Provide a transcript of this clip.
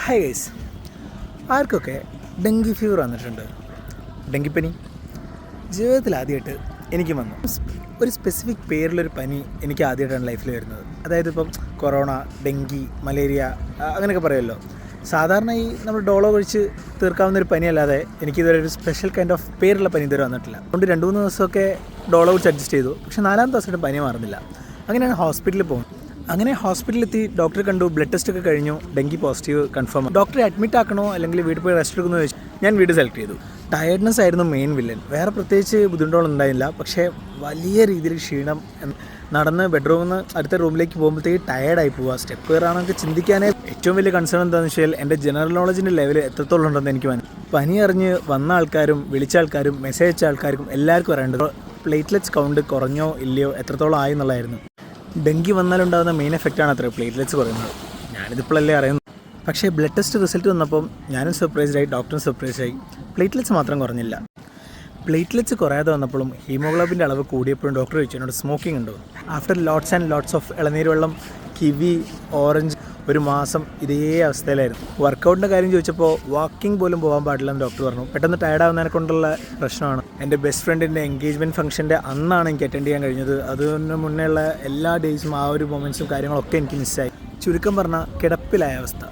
Hi guys, ആർക്കൊക്കെ dengue fever വന്നിട്ടുണ്ട്? ഡെങ്കിപ്പനി ജീവിതത്തിൽ ആദ്യമായിട്ട് എനിക്ക് വന്നു. ഒരു സ്പെസിഫിക് പേരിലൊരു പനി എനിക്ക് ആദ്യമായിട്ടാണ് ലൈഫിൽ വരുന്നത്. അതായത് ഇപ്പം കൊറോണ, ഡെങ്കി, മലേറിയ അങ്ങനെയൊക്കെ പറയുമല്ലോ. സാധാരണ ഈ നമ്മൾ ഡോളോ കഴിച്ച് തീർക്കാവുന്നൊരു പനിയല്ലാതെ എനിക്കിതുവരെ ഒരു സ്പെഷ്യൽ കൈൻഡ് ഓഫ് പേരുള്ള പനി ഇതുവരെ വന്നിട്ടില്ല. അതുകൊണ്ട് 2-3 ദിവസമൊക്കെ ഡോളോ കുറിച്ച് അഡ്ജസ്റ്റ് ചെയ്തു. പക്ഷേ 4-ാമത്തെ ദിവസമായിട്ട് പനി മാറുന്നില്ല. അങ്ങനെയാണ് ഹോസ്പിറ്റലിൽ പോകുന്നത്. അങ്ങനെ ഹോസ്പിറ്റലിലെത്തി ഡോക്ടറെ കണ്ടു, ബ്ലഡ് ടെസ്റ്റ് ഒക്കെ കഴിഞ്ഞു, ഡെങ്കി പോസിറ്റീവ് കൺഫേം. ഡോക്ടറെ അഡ്മിറ്റ് ആക്കണോ അല്ലെങ്കിൽ വീട്ടിൽ പോയി റെസ്റ്റ് എടുക്കുമെന്ന് ചോദിച്ചു. ഞാൻ വീട് സെലക്ട് ചെയ്തു. ടയർഡ്നെസ് ആയിരുന്നു മെയിൻ വില്ലൻ. വേറെ പ്രത്യേകിച്ച് ബുദ്ധിമുട്ടുകളൊന്നും ഉണ്ടായില്ല. പക്ഷേ വലിയ രീതിയിൽ ക്ഷീണം. നടന്ന് ബെഡ്റൂമിൽ നിന്ന് അടുത്ത റൂമിലേക്ക് പോകുമ്പോഴത്തേക്ക് ടയേർഡായി പോവുക. സ്റ്റെപ്പ് കയറാനൊക്കെ ചിന്തിക്കാനേ ഏറ്റവും വലിയ കൺസേൺ എന്താണെന്ന് വെച്ചാൽ എൻ്റെ ജനറൽ നോളജിൻ്റെ ലെവൽ എത്രത്തോളം ഉണ്ടെന്ന് എനിക്ക് പനി അറിഞ്ഞ് വന്ന ആൾക്കാരും വിളിച്ച ആൾക്കാരും മെസ്സേജ് അയച്ച ആൾക്കാർക്കും എല്ലാവർക്കും അറിയേണ്ടത് പ്ലേറ്റ്ലെറ്റ്സ് കൗണ്ട് കുറഞ്ഞോ ഇല്ലയോ എത്രത്തോളം ആയി എന്നുള്ളതായിരുന്നു. ഡെങ്കി വന്നാലുണ്ടാകുന്ന മെയിൻ എഫക്റ്റാണ് അത്ര പ്ലേറ്റ്ലെറ്റ്സ് കുറയുന്നത്. ഞാനിതിപ്പോഴല്ലേ അറിയുന്നു. പക്ഷേ ബ്ലഡ് ടെസ്റ്റ് റിസൾട്ട് വന്നപ്പം ഞാനും സർപ്രൈസ്ഡായി, ഡോക്ടറും സർപ്രൈസ്ഡായി. പ്ലേറ്റ്ലെറ്റ്സ് മാത്രം കുറഞ്ഞില്ല. പ്ലേറ്റ്ലെറ്റ്സ് കുറയാതെ വന്നപ്പോഴും ഹീമോഗ്ലോബിൻ്റെ അളവ് കൂടിയപ്പോഴും ഡോക്ടർ ചോദിച്ചു എന്നോട് സ്മോക്കിംഗ് ഉണ്ടോ. After lots and lots of ഇളനീര് വെള്ളം, കിവി, ഓറഞ്ച്, ഒരു മാസം ഇതേ അവസ്ഥയിലായിരുന്നു. വർക്കൗട്ടിൻ്റെ കാര്യം ചോദിച്ചപ്പോൾ വാക്കിംഗ് പോലും പോകാൻ പാടില്ലെന്ന് ഡോക്ടർ പറഞ്ഞു. പെട്ടെന്ന് ടയർഡാവുന്നതിനെ കൊണ്ടുള്ള പ്രശ്നമാണ്. എൻ്റെ ബെസ്റ്റ് ഫ്രണ്ടിൻ്റെ എൻഗേജ്മെൻറ്റ് ഫംഗ്ഷൻ്റെ അന്നാണ് എനിക്ക് അറ്റൻഡ് ചെയ്യാൻ കഴിഞ്ഞത്. അതിന് മുന്നേ ഉള്ള എല്ലാ ഡേയ്സും ആ ഒരു മൊമെൻറ്റ്സും കാര്യങ്ങളൊക്കെ എനിക്ക് മിസ്സായി. ചുരുക്കം പറഞ്ഞാൽ കിടപ്പിലായ അവസ്ഥ.